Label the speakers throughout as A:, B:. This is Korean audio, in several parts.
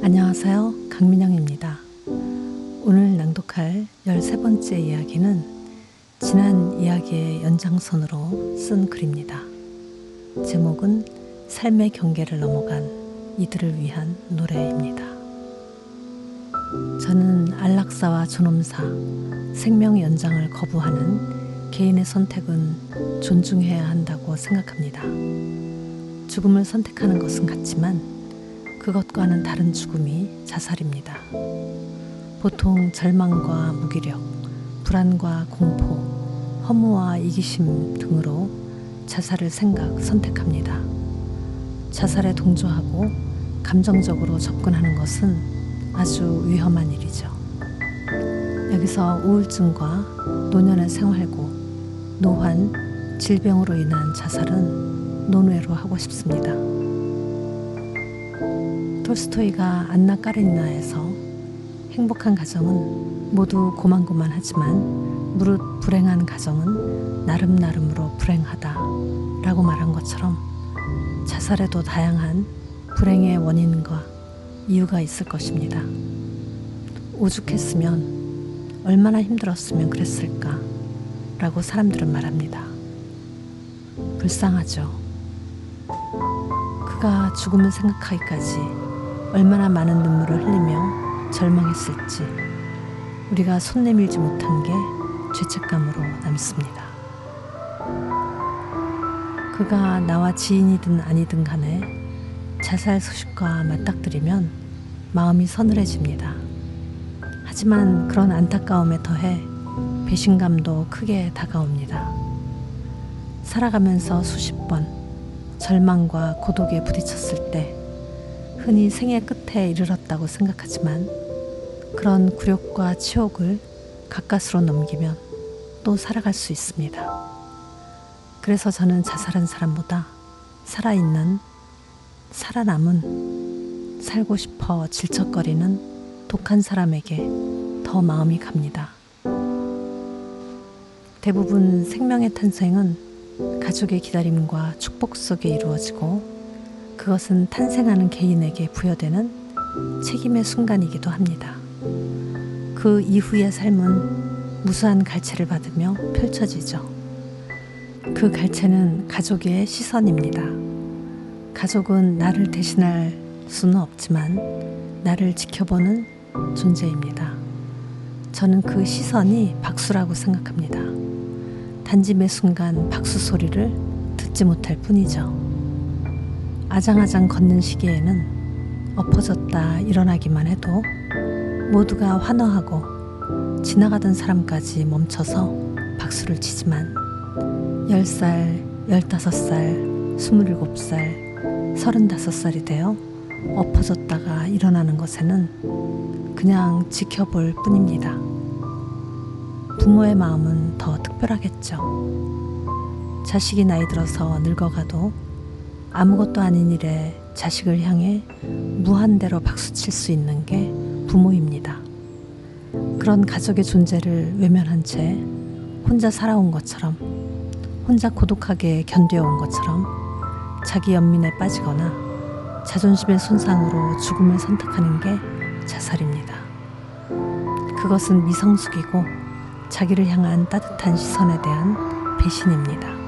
A: 안녕하세요. 강민영입니다. 오늘 낭독할 13번째 이야기는 지난 이야기의 연장선으로 쓴 글입니다. 제목은 삶의 경계를 넘어간 이들을 위한 노래입니다. 저는 안락사와 존엄사, 생명 연장을 거부하는 개인의 선택은 존중해야 한다고 생각합니다. 죽음을 선택하는 것은 같지만 그것과는 다른 죽음이 자살입니다. 보통 절망과 무기력, 불안과 공포, 허무와 이기심 등으로 자살을 선택합니다. 자살에 동조하고 감정적으로 접근하는 것은 아주 위험한 일이죠. 여기서 우울증과 노년의 생활고, 노환, 질병으로 인한 자살은 논외로 하고 싶습니다. 톨스토이가 안나 까레니나에서 행복한 가정은 모두 고만고만하지만 무릇 불행한 가정은 나름나름으로 불행하다 라고 말한 것처럼 자살에도 다양한 불행의 원인과 이유가 있을 것입니다. 오죽했으면 얼마나 힘들었으면 그랬을까 라고 사람들은 말합니다. 불쌍하죠. 그가 죽음을 생각하기까지 얼마나 많은 눈물을 흘리며 절망했을지 우리가 손 내밀지 못한 게 죄책감으로 남습니다. 그가 나와 지인이든 아니든 간에 자살 소식과 맞닥뜨리면 마음이 서늘해집니다. 하지만 그런 안타까움에 더해 배신감도 크게 다가옵니다. 살아가면서 수십 번 절망과 고독에 부딪혔을 때 흔히 생의 끝에 이르렀다고 생각하지만 그런 굴욕과 치욕을 가까스로 넘기면 또 살아갈 수 있습니다. 그래서 저는 자살한 사람보다 살아있는, 살아남은, 살고 싶어 질척거리는 독한 사람에게 더 마음이 갑니다. 대부분 생명의 탄생은 가족의 기다림과 축복 속에 이루어지고 그것은 탄생하는 개인에게 부여되는 책임의 순간이기도 합니다. 그 이후의 삶은 무수한 갈채를 받으며 펼쳐지죠. 그 갈채는 가족의 시선입니다. 가족은 나를 대신할 수는 없지만 나를 지켜보는 존재입니다. 저는 그 시선이 박수라고 생각합니다. 단지 매 순간 박수 소리를 듣지 못할 뿐이죠. 아장아장 걷는 시기에는 엎어졌다 일어나기만 해도 모두가 환호하고 지나가던 사람까지 멈춰서 박수를 치지만 10살, 15살, 27살, 35살이 되어 엎어졌다가 일어나는 것에는 그냥 지켜볼 뿐입니다. 부모의 마음은 더 특별하겠죠. 자식이 나이 들어서 늙어가도 아무것도 아닌 일에 자식을 향해 무한대로 박수칠 수 있는 게 부모입니다. 그런 가족의 존재를 외면한 채 혼자 살아온 것처럼, 혼자 고독하게 견뎌온 것처럼 자기 연민에 빠지거나 자존심의 손상으로 죽음을 선택하는 게 자살입니다. 그것은 미성숙이고 자기를 향한 따뜻한 시선에 대한 배신입니다.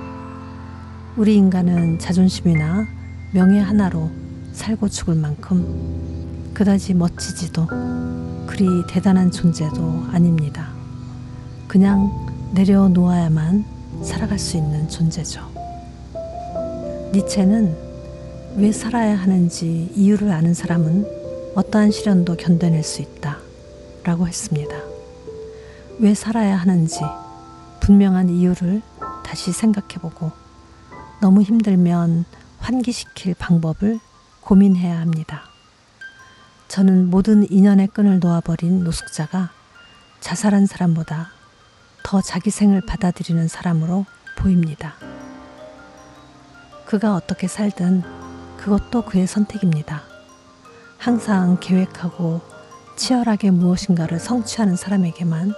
A: 우리 인간은 자존심이나 명예 하나로 살고 죽을 만큼 그다지 멋지지도 그리 대단한 존재도 아닙니다. 그냥 내려놓아야만 살아갈 수 있는 존재죠. 니체는 왜 살아야 하는지 이유를 아는 사람은 어떠한 시련도 견뎌낼 수 있다 라고 했습니다. 왜 살아야 하는지 분명한 이유를 다시 생각해보고 너무 힘들면 환기시킬 방법을 고민해야 합니다. 저는 모든 인연의 끈을 놓아버린 노숙자가 자살한 사람보다 더 자기 생을 받아들이는 사람으로 보입니다. 그가 어떻게 살든 그것도 그의 선택입니다. 항상 계획하고 치열하게 무엇인가를 성취하는 사람에게만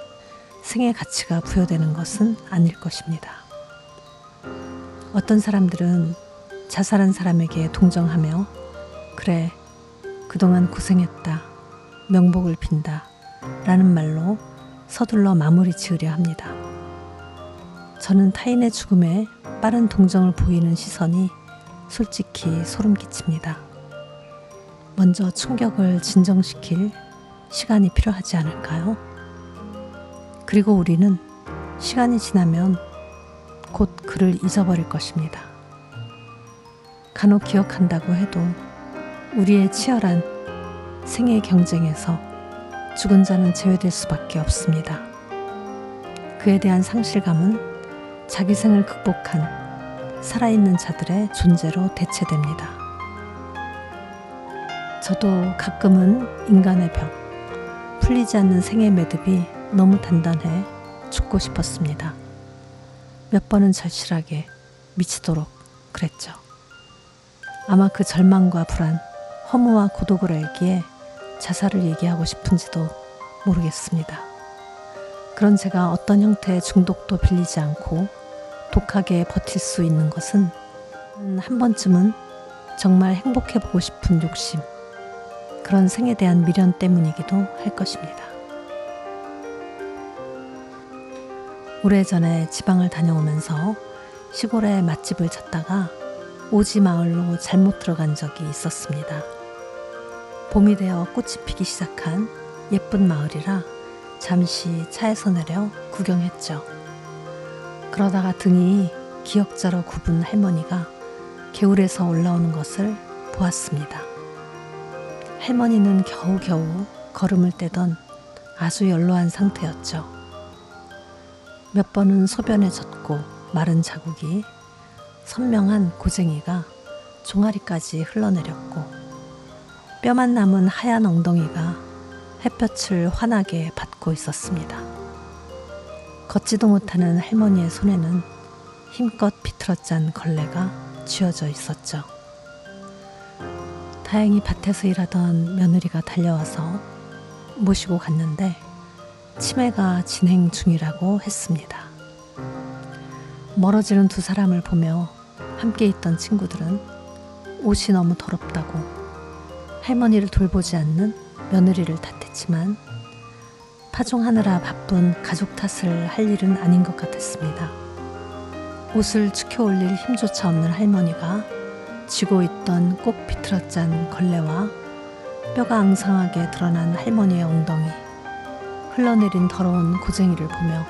A: 생의 가치가 부여되는 것은 아닐 것입니다. 어떤 사람들은 자살한 사람에게 동정하며 그래, 그동안 고생했다, 명복을 빈다 라는 말로 서둘러 마무리 지으려 합니다. 저는 타인의 죽음에 빠른 동정을 보이는 시선이 솔직히 소름 끼칩니다. 먼저 충격을 진정시킬 시간이 필요하지 않을까요? 그리고 우리는 시간이 지나면 곧 그를 잊어버릴 것입니다. 간혹 기억한다고 해도 우리의 치열한 생의 경쟁에서 죽은 자는 제외될 수밖에 없습니다. 그에 대한 상실감은 자기 생을 극복한 살아있는 자들의 존재로 대체됩니다. 저도 가끔은 인간의 벽, 풀리지 않는 생의 매듭이 너무 단단해 죽고 싶었습니다. 몇 번은 절실하게 미치도록 그랬죠. 아마 그 절망과 불안, 허무와 고독을 알기에 자살을 얘기하고 싶은지도 모르겠습니다. 그런 제가 어떤 형태의 중독도 빌리지 않고 독하게 버틸 수 있는 것은 한 번쯤은 정말 행복해보고 싶은 욕심, 그런 생에 대한 미련 때문이기도 할 것입니다. 오래전에 지방을 다녀오면서 시골의 맛집을 찾다가 오지 마을로 잘못 들어간 적이 있었습니다. 봄이 되어 꽃이 피기 시작한 예쁜 마을이라 잠시 차에서 내려 구경했죠. 그러다가 등이 기역자로 굽은 할머니가 개울에서 올라오는 것을 보았습니다. 할머니는 겨우겨우 걸음을 떼던 아주 연로한 상태였죠. 몇 번은 소변에 젖고 마른 자국이 선명한 고쟁이가 종아리까지 흘러내렸고 뼈만 남은 하얀 엉덩이가 햇볕을 환하게 받고 있었습니다. 걷지도 못하는 할머니의 손에는 힘껏 비틀어 짠 걸레가 쥐어져 있었죠. 다행히 밭에서 일하던 며느리가 달려와서 모시고 갔는데 치매가 진행 중이라고 했습니다. 멀어지는 두 사람을 보며 함께 있던 친구들은 옷이 너무 더럽다고 할머니를 돌보지 않는 며느리를 탓했지만 파종하느라 바쁜 가족 탓을 할 일은 아닌 것 같았습니다. 옷을 축혀 올릴 힘조차 없는 할머니가 쥐고 있던 꼭 비틀어 짠 걸레와 뼈가 앙상하게 드러난 할머니의 엉덩이, 흘러내린 더러운 고쟁이를 보며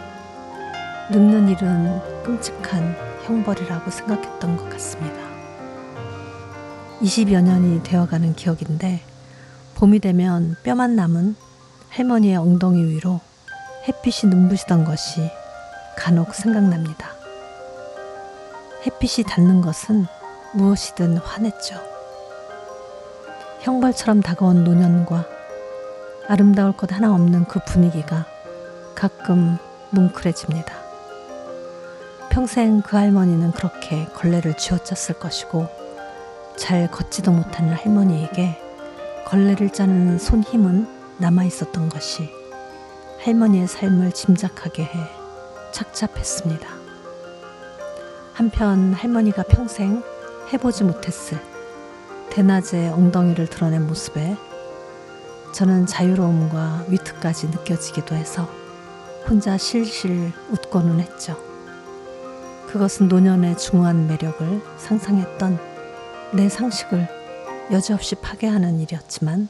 A: 늙는 일은 끔찍한 형벌이라고 생각했던 것 같습니다. 20여 년이 되어가는 기억인데 봄이 되면 뼈만 남은 할머니의 엉덩이 위로 햇빛이 눈부시던 것이 간혹 생각납니다. 햇빛이 닿는 것은 무엇이든 환했죠. 형벌처럼 다가온 노년과 아름다울 것 하나 없는 그 분위기가 가끔 뭉클해집니다. 평생 그 할머니는 그렇게 걸레를 쥐어짰을 것이고 잘 걷지도 못하는 할머니에게 걸레를 짜는 손 힘은 남아있었던 것이 할머니의 삶을 짐작하게 해 착잡했습니다. 한편 할머니가 평생 해보지 못했을 대낮에 엉덩이를 드러낸 모습에 저는 자유로움과 위트까지 느껴지기도 해서 혼자 실실 웃고는 했죠. 그것은 노년의 중후한 매력을 상상했던 내 상식을 여지없이 파괴하는 일이었지만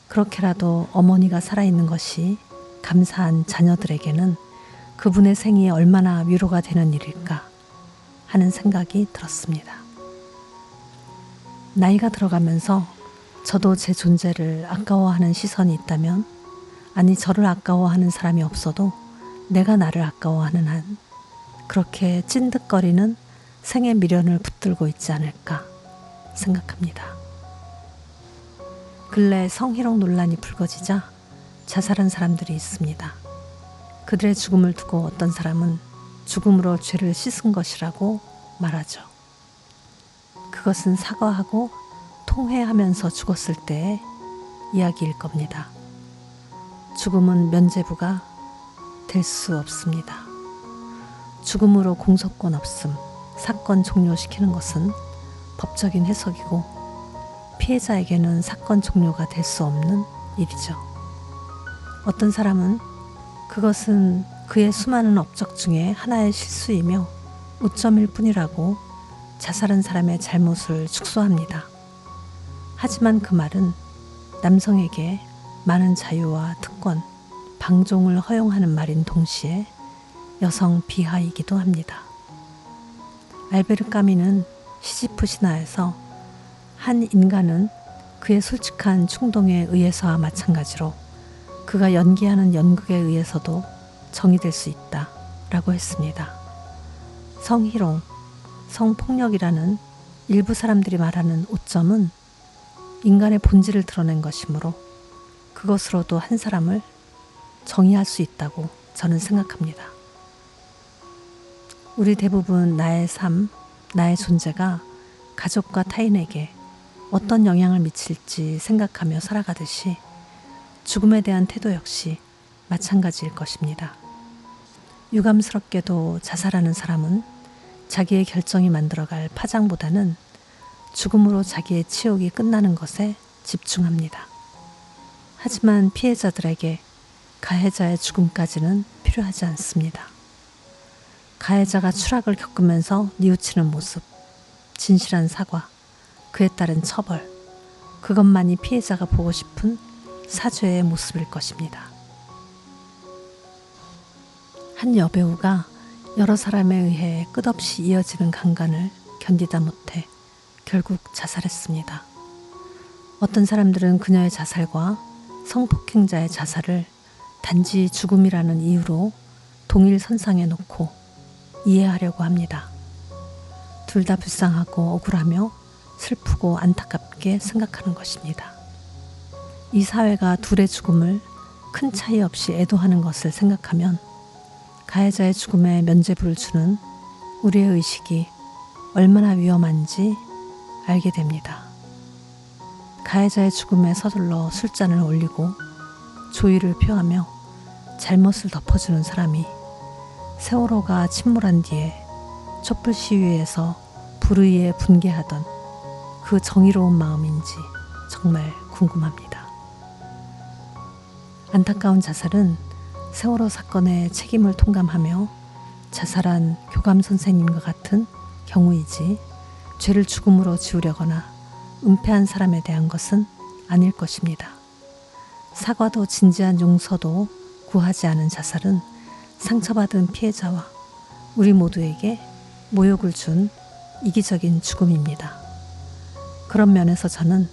A: 그렇게라도 어머니가 살아있는 것이 감사한 자녀들에게는 그분의 생이 얼마나 위로가 되는 일일까 하는 생각이 들었습니다. 나이가 들어가면서 저도 제 존재를 아까워하는 시선이 있다면, 아니 저를 아까워하는 사람이 없어도 내가 나를 아까워하는 한 그렇게 찐득거리는 생의 미련을 붙들고 있지 않을까 생각합니다. 근래 성희롱 논란이 불거지자 자살한 사람들이 있습니다. 그들의 죽음을 두고 어떤 사람은 죽음으로 죄를 씻은 것이라고 말하죠. 그것은 사과하고 통회하면서 죽었을 때의 이야기일 겁니다. 죽음은 면죄부가 될 수 없습니다. 죽음으로 공소권 없음, 사건 종료시키는 것은 법적인 해석이고 피해자에게는 사건 종료가 될 수 없는 일이죠. 어떤 사람은 그것은 그의 수많은 업적 중에 하나의 실수이며 오점일 뿐이라고 자살한 사람의 잘못을 축소합니다. 하지만 그 말은 남성에게 많은 자유와 특권, 방종을 허용하는 말인 동시에 여성 비하이기도 합니다. 알베르 까미는 시지프 신화에서 한 인간은 그의 솔직한 충동에 의해서와 마찬가지로 그가 연기하는 연극에 의해서도 정의될 수 있다 라고 했습니다. 성희롱, 성폭력이라는 일부 사람들이 말하는 오점은 인간의 본질을 드러낸 것이므로 그것으로도 한 사람을 정의할 수 있다고 저는 생각합니다. 우리 대부분 나의 삶, 나의 존재가 가족과 타인에게 어떤 영향을 미칠지 생각하며 살아가듯이 죽음에 대한 태도 역시 마찬가지일 것입니다. 유감스럽게도 자살하는 사람은 자기의 결정이 만들어갈 파장보다는 죽음으로 자기의 치욕이 끝나는 것에 집중합니다. 하지만 피해자들에게 가해자의 죽음까지는 필요하지 않습니다. 가해자가 추락을 겪으면서 뉘우치는 모습, 진실한 사과, 그에 따른 처벌, 그것만이 피해자가 보고 싶은 사죄의 모습일 것입니다. 한 여배우가 여러 사람에 의해 끝없이 이어지는 강간을 견디다 못해 결국 자살했습니다. 어떤 사람들은 그녀의 자살과 성폭행자의 자살을 단지 죽음이라는 이유로 동일 선상에 놓고 이해하려고 합니다. 둘 다 불쌍하고 억울하며 슬프고 안타깝게 생각하는 것입니다. 이 사회가 둘의 죽음을 큰 차이 없이 애도하는 것을 생각하면 가해자의 죽음에 면죄부를 주는 우리의 의식이 얼마나 위험한지 알게 됩니다. 가해자의 죽음에 서둘러 술잔을 올리고 조의를 표하며 잘못을 덮어주는 사람이 세월호가 침몰한 뒤에 촛불 시위에서 불의에 분개하던 그 정의로운 마음인지 정말 궁금합니다. 안타까운 자살은 세월호 사건의 책임을 통감하며 자살한 교감 선생님과 같은 경우이지 죄를 죽음으로 지우려거나 은폐한 사람에 대한 것은 아닐 것입니다. 사과도 진지한 용서도 구하지 않은 자살은 상처받은 피해자와 우리 모두에게 모욕을 준 이기적인 죽음입니다. 그런 면에서 저는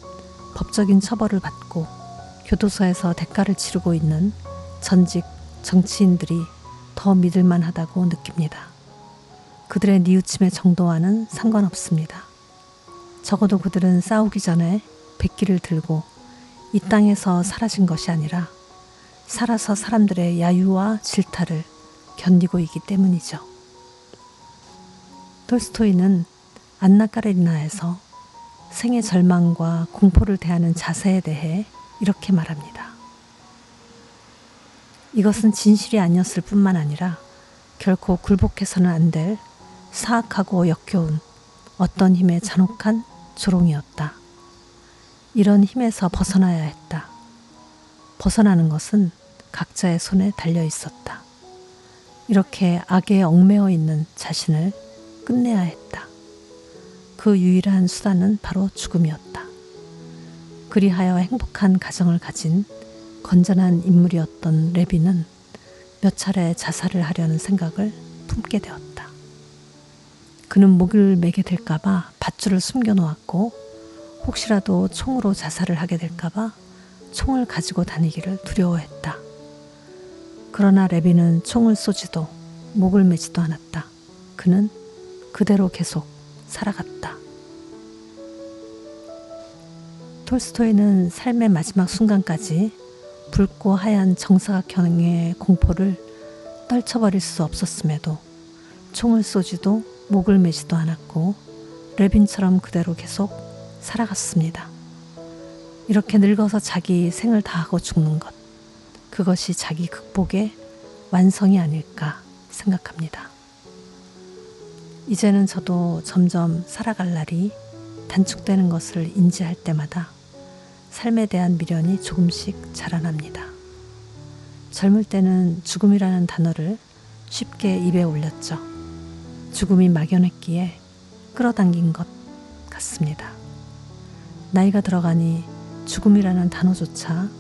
A: 법적인 처벌을 받고 교도소에서 대가를 치르고 있는 전직 정치인들이 더 믿을만하다고 느낍니다. 그들의 뉘우침의 정도와는 상관없습니다. 적어도 그들은 싸우기 전에 백기를 들고 이 땅에서 사라진 것이 아니라 살아서 사람들의 야유와 질타를 견디고 있기 때문이죠. 톨스토이는 안나 까레리나에서 생의 절망과 공포를 대하는 자세에 대해 이렇게 말합니다. 이것은 진실이 아니었을 뿐만 아니라 결코 굴복해서는 안 될 사악하고 역겨운 어떤 힘의 잔혹한 조롱이었다. 이런 힘에서 벗어나야 했다. 벗어나는 것은 각자의 손에 달려 있었다. 이렇게 악에 얽매여 있는 자신을 끝내야 했다. 그 유일한 수단은 바로 죽음이었다. 그리하여 행복한 가정을 가진 건전한 인물이었던 레비는 몇 차례 자살을 하려는 생각을 품게 되었다. 그는 목을 매게 될까봐 밧줄을 숨겨놓았고 혹시라도 총으로 자살을 하게 될까봐 총을 가지고 다니기를 두려워했다. 그러나 레비는 총을 쏘지도 목을 매지도 않았다. 그는 그대로 계속 살아갔다. 톨스토이는 삶의 마지막 순간까지 붉고 하얀 정사각형의 공포를 떨쳐버릴 수 없었음에도 총을 쏘지도 목을 매지도 않았고 레빈처럼 그대로 계속 살아갔습니다. 이렇게 늙어서 자기 생을 다하고 죽는 것, 그것이 자기 극복의 완성이 아닐까 생각합니다. 이제는 저도 점점 살아갈 날이 단축되는 것을 인지할 때마다 삶에 대한 미련이 조금씩 자라납니다. 젊을 때는 죽음이라는 단어를 쉽게 입에 올렸죠. 죽음이 막연했기에 끌어당긴 것 같습니다. 나이가 들어가니 죽음이라는 단어조차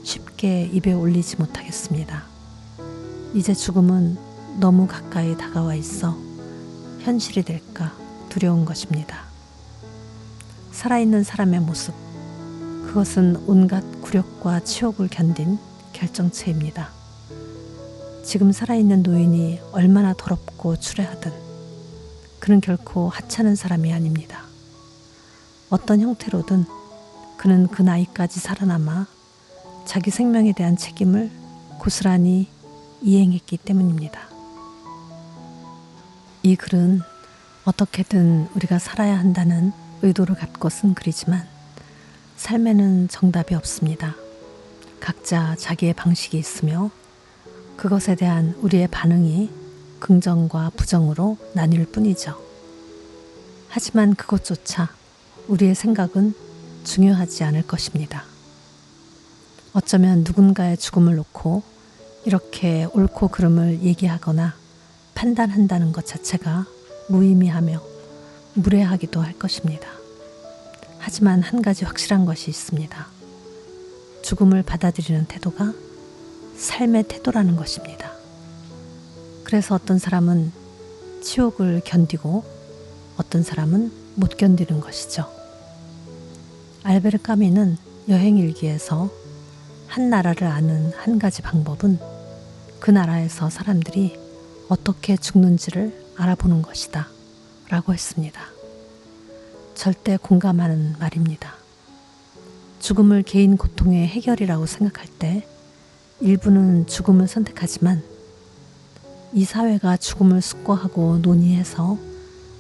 A: 쉽게 입에 올리지 못하겠습니다. 이제 죽음은 너무 가까이 다가와 있어 현실이 될까 두려운 것입니다. 살아있는 사람의 모습, 그것은 온갖 굴욕과 치욕을 견딘 결정체입니다. 지금 살아있는 노인이 얼마나 더럽고 추레하든 그는 결코 하찮은 사람이 아닙니다. 어떤 형태로든 그는 그 나이까지 살아남아 자기 생명에 대한 책임을 고스란히 이행했기 때문입니다. 이 글은 어떻게든 우리가 살아야 한다는 의도를 갖고 쓴 글이지만 삶에는 정답이 없습니다. 각자 자기의 방식이 있으며 그것에 대한 우리의 반응이 긍정과 부정으로 나뉠 뿐이죠. 하지만 그것조차 우리의 생각은 중요하지 않을 것입니다. 어쩌면 누군가의 죽음을 놓고 이렇게 옳고 그름을 얘기하거나 판단한다는 것 자체가 무의미하며 무례하기도 할 것입니다. 하지만 한 가지 확실한 것이 있습니다. 죽음을 받아들이는 태도가 삶의 태도라는 것입니다. 그래서 어떤 사람은 치욕을 견디고 어떤 사람은 못 견디는 것이죠. 알베르 까뮈는 여행일기에서 한 나라를 아는 한 가지 방법은 그 나라에서 사람들이 어떻게 죽는지를 알아보는 것이다 라고 했습니다. 절대 공감하는 말입니다. 죽음을 개인 고통의 해결이라고 생각할 때 일부는 죽음을 선택하지만 이 사회가 죽음을 숙고하고 논의해서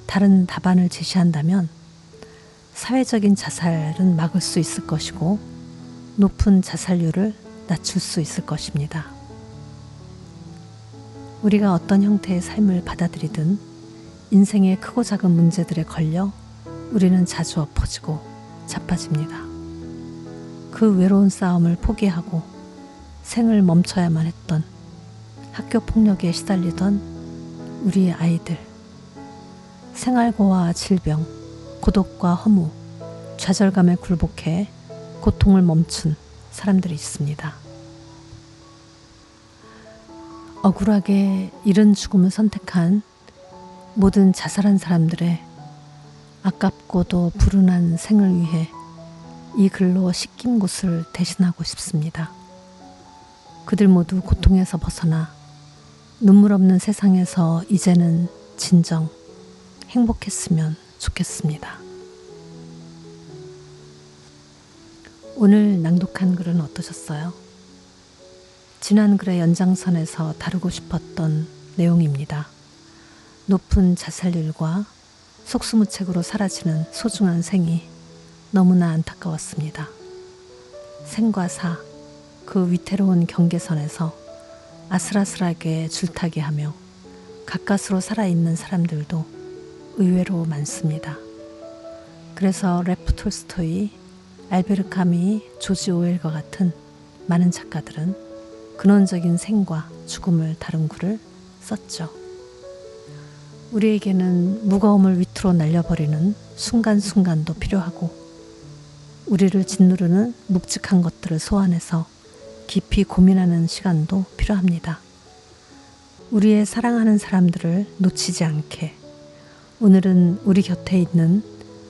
A: 다른 답안을 제시한다면 사회적인 자살은 막을 수 있을 것이고 높은 자살률을 낮출 수 있을 것입니다. 우리가 어떤 형태의 삶을 받아들이든 인생의 크고 작은 문제들에 걸려 우리는 자주 엎어지고 자빠집니다. 그 외로운 싸움을 포기하고 생을 멈춰야만 했던 학교 폭력에 시달리던 우리의 아이들, 생활고와 질병, 고독과 허무, 좌절감에 굴복해 고통을 멈춘 사람들이 있습니다. 억울하게 이른 죽음을 선택한 모든 자살한 사람들의 아깝고도 불운한 생을 위해 이 글로 씻김굿을 대신하고 싶습니다. 그들 모두 고통에서 벗어나 눈물 없는 세상에서 이제는 진정 행복했으면 좋겠습니다. 오늘 낭독한 글은 어떠셨어요? 지난 글의 연장선에서 다루고 싶었던 내용입니다. 높은 자살률과 속수무책으로 사라지는 소중한 생이 너무나 안타까웠습니다. 생과 사, 그 위태로운 경계선에서 아슬아슬하게 줄타기하며 가까스로 살아있는 사람들도 의외로 많습니다. 그래서 레프 톨스토이, 알베르 카미, 조지 오웰과 같은 많은 작가들은 근원적인 생과 죽음을 다룬 글을 썼죠. 우리에게는 무거움을 위트로 날려버리는 순간순간도 필요하고 우리를 짓누르는 묵직한 것들을 소환해서 깊이 고민하는 시간도 필요합니다. 우리의 사랑하는 사람들을 놓치지 않게 오늘은 우리 곁에 있는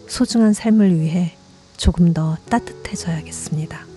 A: 소중한 삶을 위해 조금 더 따뜻해져야겠습니다.